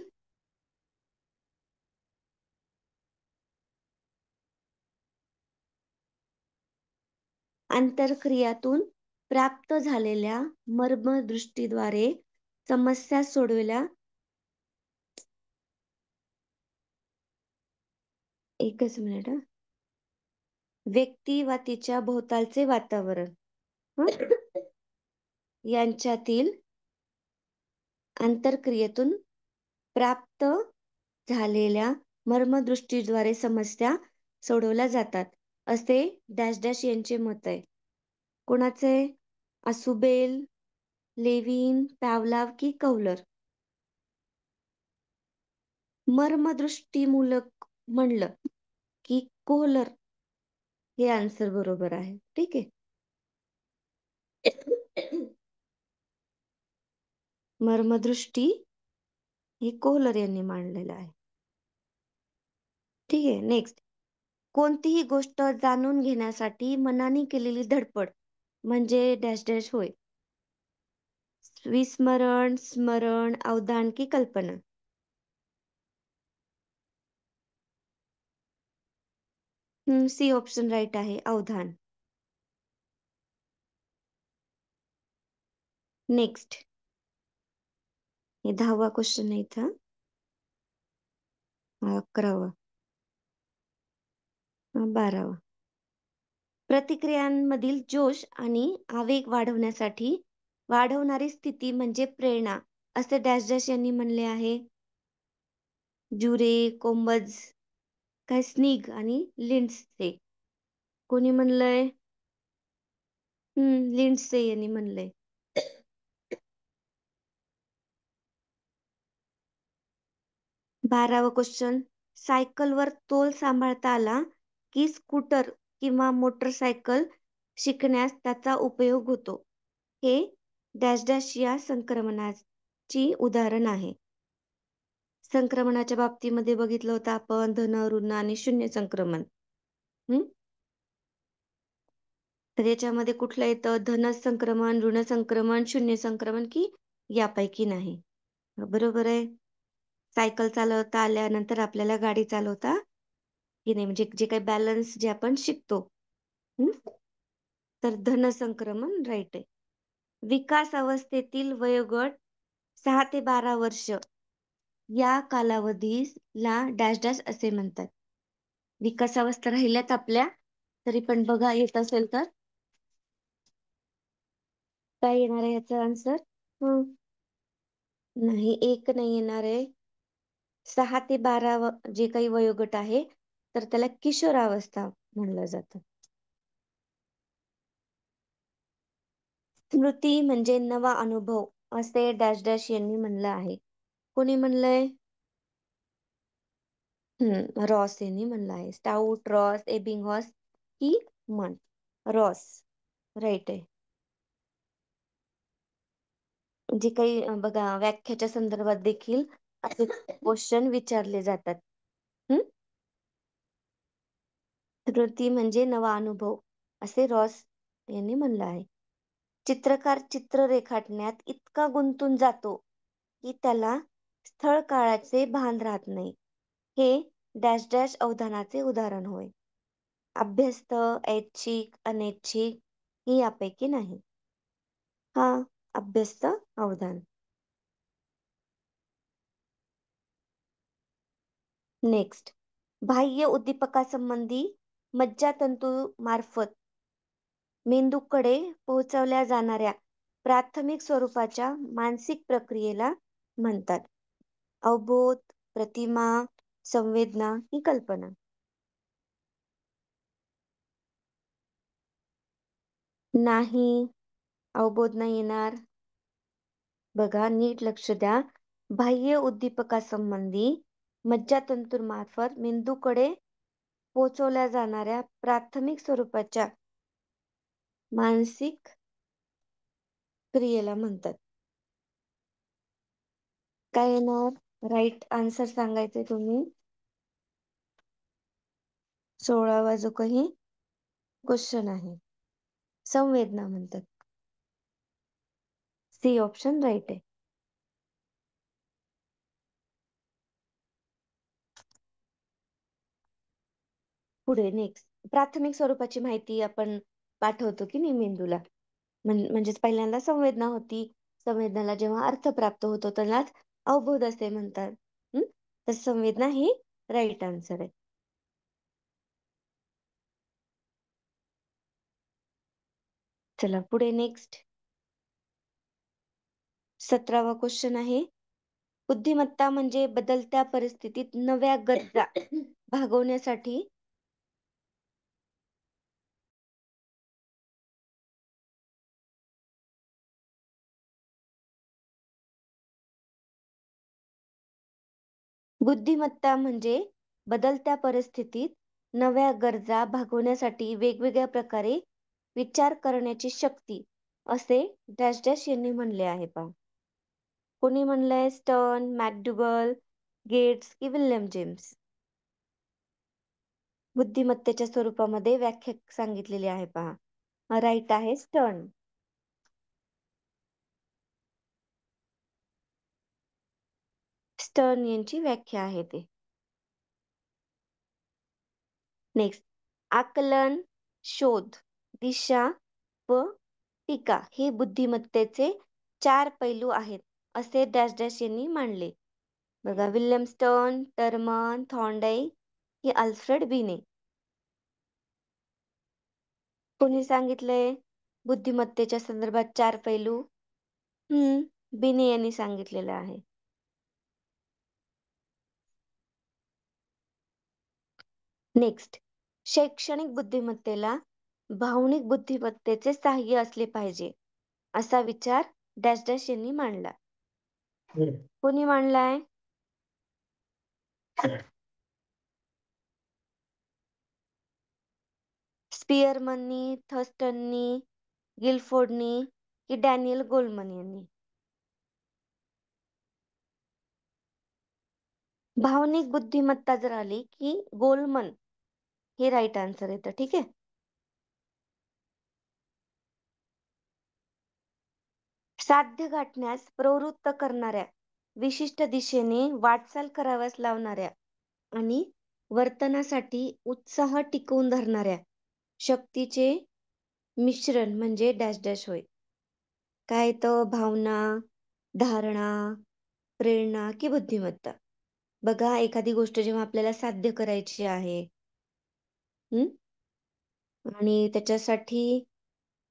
आंतरक्रियातून प्राप्त झालेल्या मर्मदृष्टीद्वारे समस्या सोडविल्या. एकच मिनिट. व्यक्ती व तिच्या भोवतालचे वातावरण यांच्यातील आंतरक्रियेतून प्राप्त झालेल्या मर्मदृष्टीद्वारे समस्या सोडवल्या जातात, असे डॅश डॅश यांचे मत आहे. कोणाचे? असुबेल, लेविन, पॅवलाव की कौलर? मर्मदृष्टीमूलक म्हणलं की कोहलर हे आन्सर बरोबर आहे. ठीक आहे. मर्मदृष्टी हे कोहलर यांनी मांडलेलं आहे. ठीक आहे. नेक्स्ट, कोणतीही गोष्ट जाणून घेण्यासाठी मनाने केलेली धडपड म्हणजे डॅश डॅश होय. विस्मरण, स्मरण, अवधान की कल्पना? सी ऑप्शन राईट आहे, अवधान. नेक्स्ट, हे 10वा क्वेश्चन आहे इथं. 11वा, 12वा. प्रतिक्रियांमधील जोश आणि आवेग वाढवणारी स्थिती म्हणजे प्रेरणा, असे डॅश डॅश यांनी म्हणले आहे. ज्युरे, कोंबज, काय स्निग आणि लिंड्से. कोणी म्हणलंय? लिंड्से यांनी म्हणलंय. 12वा क्वेश्चन, सायकलवर तोल सांभाळता आला की स्कूटर किंवा मोटरसायकल शिकण्यास त्याचा उपयोग होतो. हे डॅश डॅश या संक्रमणाची उदाहरण आहे. संक्रमणाच्या बाबतीमध्ये बघितलं होतं आपण धन, ऋण आणि शून्य संक्रमण. तर याच्यामध्ये कुठलं येतं? धन संक्रमण, ऋण संक्रमण, शून्य संक्रमण की यापैकी नाही? बरोबर आहे. सायकल चालवता आल्यानंतर आपल्याला गाडी चालवता की नाही, म्हणजे जे काही बॅलन्स जे आपण शिकतो, तर धन संक्रमण राईट आहे. विकास अवस्थेतील वयोगट 6 ते 12 वर्ष या कालावधीला डॅश डॅश असे म्हणतात. विकासावस्था राहिल्यात आपल्या, तरी पण बघा येत असेल तर काय येणार आहे याचा आन्सर? नाही, एक नाही येणार आहे. 6 ते 12 जे काही वयोगट आहे, तर त्याला किशोरावस्था म्हणलं जातं. स्मृती म्हणजे नवा अनुभव, असे डॅश डॅश यांनी म्हणलं आहे. कोणी म्हणलंय? रॉस यांनी म्हणलं आहे. स्टाउट, रॉस, एबिंगहॉस की मन? रॉस राईट आहे. जे काही बघा व्याख्याच्या संदर्भात देखील असे क्वेश्चन विचारले जातात. स्मृती म्हणजे नवा अनुभव, असे रॉस यांनी म्हणलं आहे. चित्रकार चित्र रेखाटण्यात इतका गुंतून जातो की त्याला स्थळ काळाचे भान राहत नाही. हे डॅश डॅश अवधानाचे उदाहरण होय. अभ्यस्त, ऐच्छिक, अनैच्छिक ही यापैकी नाही. हा अभ्यस्त अवधान. नेक्स्ट, बाह्य उद्दीपकासंबंधी मज्जातंतू मार्फत मेंदूकडे पोहोचवल्या जाणाऱ्या प्राथमिक स्वरूपाच्या मानसिक प्रक्रियेला म्हणतात. अवबोध, प्रतिमा, संवेदना ही कल्पना? नाही, अवबोध नाही येणार. बघा नीट लक्ष द्या. बाह्य उद्दीपकासंबंधी मज्जातंतूमार्फत मेंदूकडे पोहोचवल्या जाणाऱ्या प्राथमिक स्वरूपाच्या मानसिक क्रियेला म्हणतात. काय येणार? राईट आन्सर सांगायचंय तुम्ही. 16वा जो काही क्वेश्चन आहे, संवेदना म्हणतात. सी ऑप्शन राईट आहे. पुढे नेक्स्ट, प्राथमिक स्वरूपाची माहिती आपण पाठवतो की नाही मेंदूला, म्हणजेच पहिल्यांदा संवेदना होती. संवेदनाला जेव्हा अर्थ प्राप्त होतो त्यालाच अवबोध असे म्हणतात. तर संवेदना ही राईट आन्सर आहे. चला पुढे नेक्स्ट, 17वा क्वेश्चन आहे, बुद्धिमत्ता म्हणजे बदलत्या परिस्थितीत नव्या गरजा भागवण्यासाठी बुद्धिमत्ता म्हणजे बदलत्या परिस्थितीत नव्या गरजा भागवण्यासाठी वेगवेगळ्या प्रकारे विचार करण्याची शक्ती, असे डॅश डॅश यांनी म्हणले आहे. पहा, कोणी म्हणलंय? स्टर्न, मॅकडुगल, गेट्स की विल्यम जेम्स. बुद्धिमत्तेच्या स्वरूपामध्ये व्याख्या सांगितलेली आहे. पहा, राईट आहे स्टर्न. स्टर्न यांची व्याख्या आहे ते. नेक्स्ट, आकलन, शोध, दिशा व टीका हे बुद्धिमत्तेचे 4 पैलू आहेत, असे डॅश डॅश यांनी मांडले. बघा, विल्यम स्टर्न, टर्मन, थॉर्नडाईक ही अल्फ्रेड बिने. कोणी सांगितलंय बुद्धिमत्तेच्या संदर्भात 4 पैलू? बिने यांनी सांगितलेलं आहे. नेक्स्ट, शैक्षणिक बुद्धिमत्तेला भावनिक बुद्धिमत्तेचे साह्य असले पाहिजे, असा विचार डॅश डॅश यांनी मांडला. कोणी मांडलाय? स्पियरमननी, थर्स्टननी, गिलफोर्डनी की डॅनियल गोलमन यांनी? भावनिक बुद्धिमत्ता जर आली की गोलमन हे राईट आन्सर येतं. ठीक आहे. साध्य गाठण्यास प्रवृत्त करणाऱ्या, विशिष्ट दिशेने वाटचाल कराव्यास लावणाऱ्या आणि वर्तनासाठी उत्साह टिकवून धरणाऱ्या शक्तीचे मिश्रण म्हणजे डॅश डॅश होय. काय तर भावना, धारणा, प्रेरणा की बुद्धिमत्ता. बघा, एखादी गोष्ट जेव्हा आपल्याला साध्य करायची आहे आणि त्याच्यासाठी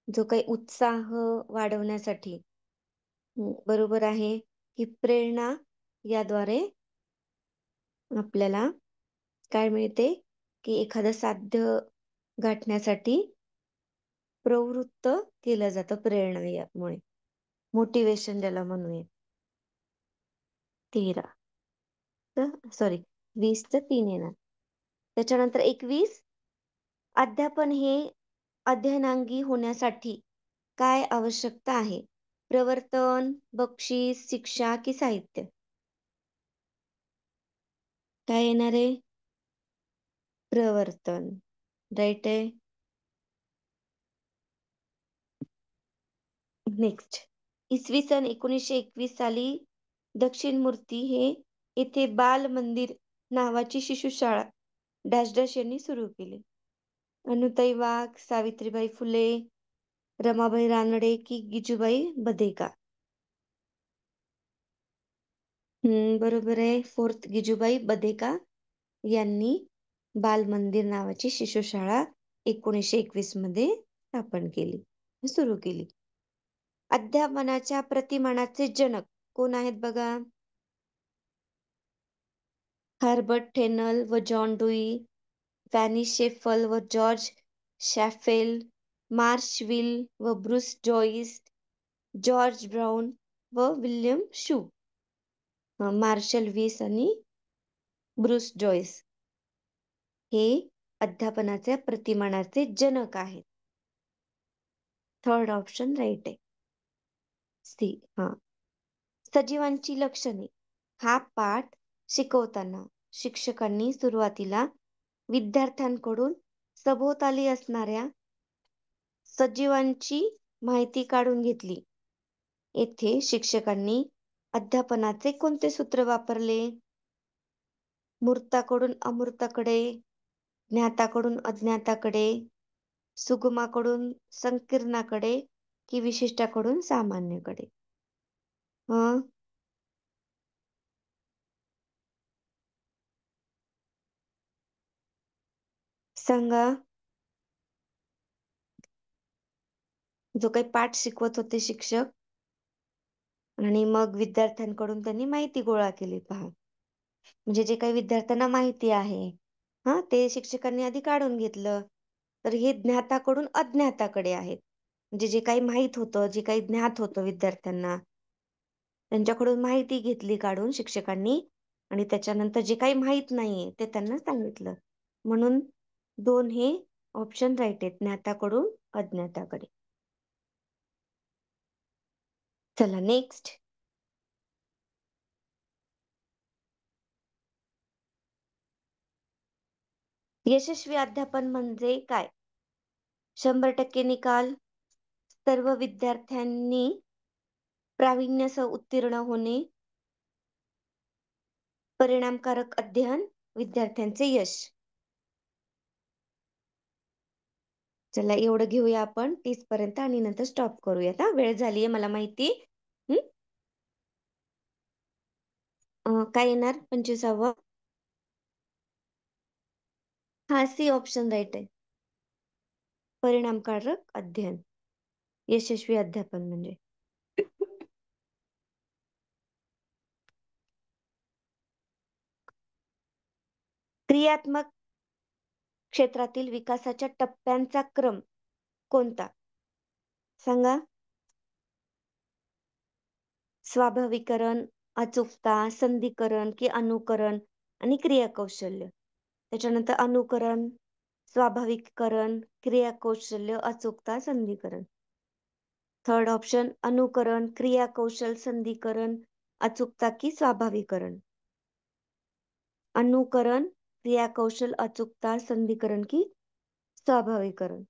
जो काही उत्साह वाढवण्यासाठी, बरोबर आहे, की प्रेरणा याद्वारे आपल्याला काय मिळते, की एखादं साध्य गाठण्यासाठी प्रवृत्त केलं जातं प्रेरणा यामुळे. मोटिवेशन ज्याला म्हणूया. 13 सॉरी 20 3 येणार. त्याच्यानंतर 21, अध्यापन हे अध्ययनांगी होण्यासाठी काय आवश्यकता आहे? प्रवर्तन, बक्षीस, शिक्षा की साहित्य? काय येणार आहे? प्रवर्तन. राईट आहे. नेक्स्ट, इसवी सन 1921 साली दक्षिण मूर्ती हे येथे बाल मंदिर नावाची शिशुशाळा डॅश डॅश यांनी सुरू केली. अनुताई वाघ, सावित्रीबाई फुले, रमाबाई रानडे की गिजूबाई बधेका? बरोबर आहे. 4th गिजूबाई बधेका यांनी बाल मंदिर नावाची शिशुशाळा 1921 मध्ये स्थापन केली, सुरू केली. अध्यापनाच्या प्रतिमानाचे जनक कोण आहेत बघा? हर्बर्ट टेनल व जॉन डुई, फॅनी शेफल व जॉर्ज शॅफेल, मार्शविल व ब्रुस जॉईस, जॉर्ज ब्राउन व विल्यम शू. मार्शल वीस आणि ब्रुस जॉईस हे अध्यापनाच्या प्रतिमानाचे जनक आहेत. 3rd ऑप्शन राईट आहे. सी. सजीवांची लक्षणे हा पाठ शिकवताना शिक्षकांनी सुरुवातीला विद्यार्थ्यांकडून सभोवताली असणाऱ्या सजीवांची माहिती काढून घेतली. येथे शिक्षकांनी अध्यापनाचे कोणते सूत्र वापरले? मूर्ताकडून अमूर्ताकडे, ज्ञाताकडून अज्ञाताकडे, सुगमाकडून संकीर्णाकडे की विशिष्टाकडून सामान्यकडे? हं? सांगा. जो काही पाठ शिकवत होते शिक्षक आणि मग विद्यार्थ्यांकडून त्यांनी माहिती गोळा केली पहा. म्हणजे जे काही विद्यार्थ्यांना माहिती आहे, ते शिक्षकांनी आधी काढून घेतलं. तर हे ज्ञाताकडून अज्ञाताकडे आहेत. म्हणजे जे काही माहित होतं, जे काही ज्ञात होतं विद्यार्थ्यांना, त्यांच्याकडून माहिती घेतली काढून शिक्षकांनी आणि त्याच्यानंतर जे काही माहित नाहीये ते त्यांना सांगितलं. म्हणून 2 हे ऑप्शन राइट आहेत. ज्ञाताकडून अज्ञाताकडे. चला नेक्स्ट. यशस्वी अध्यापन म्हणजे काय? 100% निकाल, सर्व विद्यार्थ्यांनी प्रावीण्यासह उत्तीर्ण होणे, परिणामकारक अध्ययन, विद्यार्थ्यांचे यश. चला एवढं घेऊया आपण 30 पर्यंत आणि नंतर स्टॉप करूयात हां. वेळ झालीये मला माहिती. हं. काय येणार 25वा? सी ऑप्शन राइट आहे. परिणामकारक अध्ययन. यशस्वी अध्यापन म्हणजे. क्रियात्मक क्षेत्रातील विकासाच्या टप्प्यांचा क्रम कोणता? सांगा. स्वाभाविकरण, अचूकता, संधिकरण की अनुकरण आणि क्रियाकौशल्य. त्याच्यानंतर अनुकरण, स्वाभाविकरण, क्रियाकौशल्य, अचूकता, संधिकरण. थर्ड ऑप्शन अनुकरण, क्रियाकौशल, संधिकरण, अचूकता की स्वाभाविकरण. अनुकरण, क्रियाकौशल, अचूकता, संधिकरण की स्वाभाविकरण.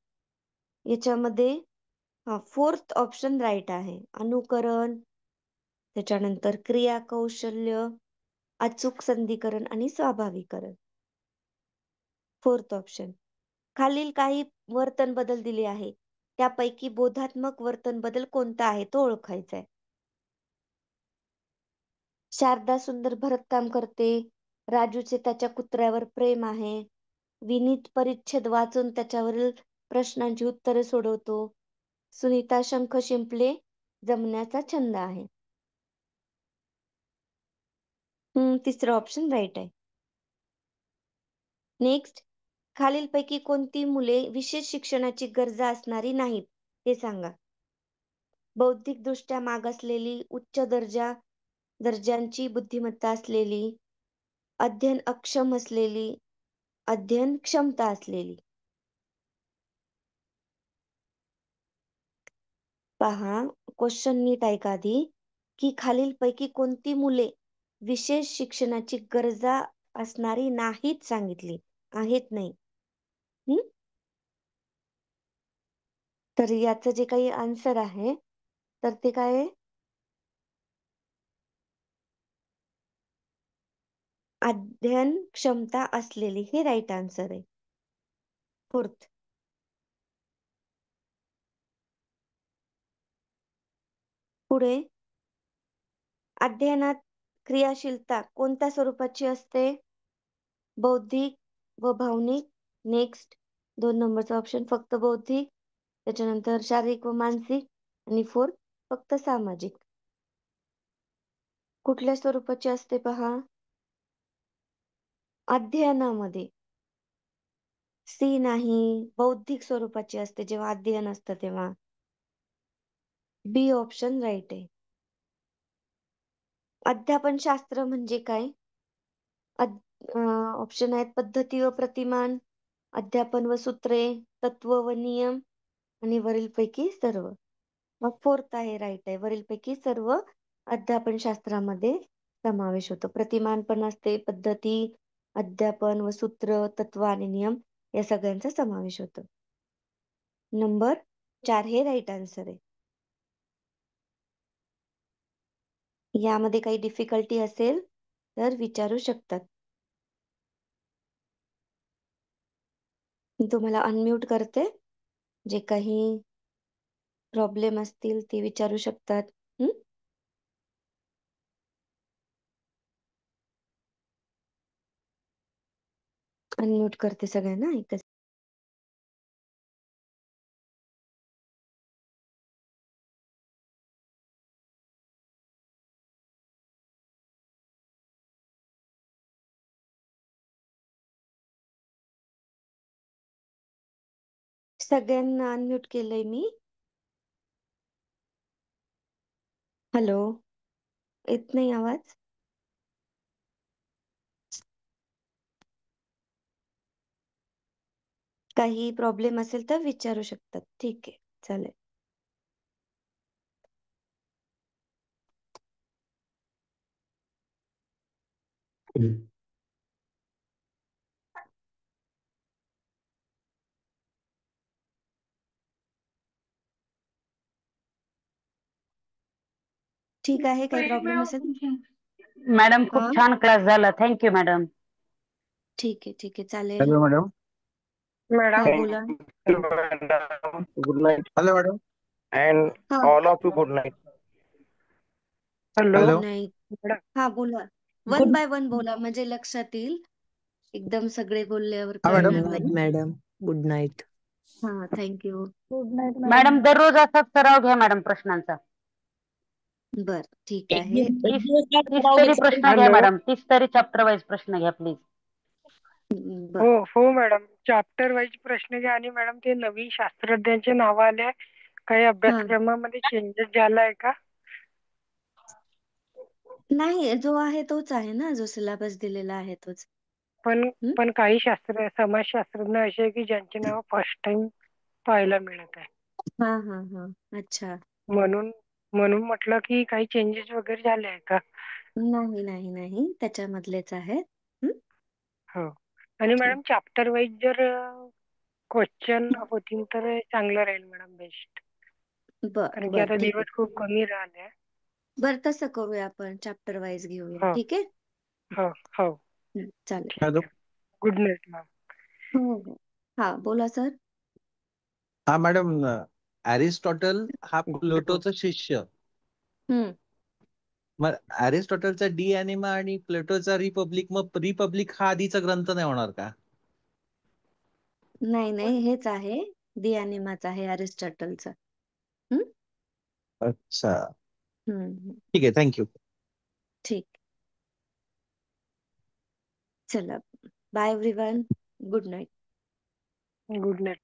याच्यामध्ये फोर्थ ऑप्शन राइट आहे. अनुकरण, त्याच्यानंतर क्रियाकौशल्य, अचूक संधिकरण आणि स्वाभाविकरण. Fourth option. खालील काही वर्तन बदल दिले आहे. त्यापैकी बोधात्मक वर्तन बदल कोणता आहे तो ओळखायचा आहे. शारदा सुंदर भरतकाम करते. राजूचे त्याच्या कुत्र्यावर प्रेम आहे. विनीत परिच्छेद वाचून त्याच्यावरील प्रश्नांची उत्तरे सोडवतो. सुनीता शंख शिंपले जमण्याचा छंद आहे. तिसरं ऑप्शन राइट आहे. नेक्स्ट. खालीलपैकी कोणती मुले विशेष शिक्षणाची गरजा असणारी नाहीत ते सांगा. बौद्धिकदृष्ट्या मागासलेली, उच्च दर्जांची बुद्धिमत्ता असलेली, अध्ययन अक्षम असलेली, अध्ययन क्षमता असलेली. पहा, क्वेश्चन नीट ऐका आधी, की खालीलपैकी कोणती मुले विशेष शिक्षणाची गरजा असणारी नाहीत सांगितली, आहेत नाही. तर याचं जे काही आन्सर आहे, तर ते काय आहे? अध्ययन क्षमता असलेली हे राईट आन्सर आहे. फोर्थ. पुढे अध्ययनात क्रियाशीलता कोणत्या स्वरूपाची असते? बौद्धिक व भावनिक. नेक्स्ट. 2 नंबरचा ऑप्शन फक्त बौद्धिक, त्याच्यानंतर शारीरिक व मानसिक आणि फोर्थ फक्त सामाजिक. कुठल्या स्वरूपाची असते पहा. अध्ययनामध्ये सी नाही, बौद्धिक स्वरूपाची असते जेव्हा अध्ययन असतं तेव्हा. बी ऑप्शन राइट आहे. अध्यापन शास्त्र म्हणजे काय? ऑप्शन आहेत पद्धती व प्रतिमान, अध्यापन व सूत्रे, तत्व व नियम आणि वरीलपैकी सर्व. मग फोर्थ आहे राइट आहे. वरीलपैकी सर्व अध्यापन शास्त्रामध्ये समावेश होतो. प्रतिमान पण असते, पद्धती, अध्यापन व सूत्र, तत्व आणि नियम या सगळ्यांचा समावेश होतो. नंबर 4 हे राईट आन्सर आहे. यामध्ये काही डिफिकल्टी असेल तर विचारू शकतात. मी तुम्हाला अनम्यूट करते. जे काही प्रॉब्लेम असतील ते विचारू शकतात. अनम्यूट करते सगळ्यांना एकच. सगळ्यांना अनम्यूट केलंय मी. हॅलो, येत नाही आवाज? काही प्रॉब्लेम असेल तर विचारू शकतात. ठीक आहे, चालेल. ठीक आहे, काही प्रॉब्लेम असेल. मॅडम हा, खूप छान क्लास झाला. Thank you madam. ठीक आहे, ठीक आहे, चालेल. Hello madam. हा, Madam, बोला. thank you, madam, good night. Hello madam. and हा, all of you, good night. Good hello. Night. Madam, हा, बोला. वन बाय वन बोला, म्हणजे लक्षात येईल. एकदम सगळे बोलल्यावर हा मॅडम. कळणार नाही. धन्यवाद मॅडम. Good night. हा, थँक्यू. मॅडम दररोज असाच सराव घ्या मॅडम प्रश्नांचा. बर, ठीक एक आहे. दिवस एक दिवस काय तीस करावं तरी घेतलं प्रश्न घ्या hello. मॅडम. 30 तरी चॅप्टर वाईज प्रश्न घ्या प्लीज. बर. हो मॅडम, चॅप्टर वाईज प्रश्न घ्या. आणि मॅडम ते नवीन शास्त्रज्ञांचे नाव आले, काही हा, अभ्यासक्रमामध्ये चेंजेस झालाय का? नाही, जो आहे तोच आहे ना, जो सिलेबस दिलेला आहे तोच. पण हम्म? पण काही समाजशास्त्रज्ञ असे आहे की ज्यांचे नाव फर्स्ट टाइम पाहायला मिळत आहे. हा हा हा, अच्छा. म्हणून म्हणून म्हटलं की काही चेंजेस वगैरे झाले आहे का? नाही नाही नाही, त्याच्यामधलेच आहेत. हो. आणि ठीक. मॅडम चॅप्टर वाईज जर क्वेश्चन होतील तर चांगलं राहील मॅडम, बेस्ट. बर कारण की बर, आता ठीक दिवस खूप आहे. कमी राहिले. बर, तसं करूया आपण, चॅप्टर वाईज घेऊया. हो ठीक आहे. हो हो, चालेल. ठीक आहे. Good night ma'am. हो हो, हा, बोला सर. हा मॅडम. अरिस्टॉटल हा गुड. प्लेटोचा शिष्य. हम्म. मग अरिस्टॉटलचा डी अॅनिमा आणि प्लेटोचा रिपब्लिक, मग रिपब्लिक हा आधीचा ग्रंथ नाही होणार का? नाही नाही, हेच आहे. दी अॅनिमाच आहे अरिस्टॉटलचं. हम्म. अच्छा, हम्म, ठीक आहे. थँक्यू. ठीक. चला, bye everyone. Good night. Good night.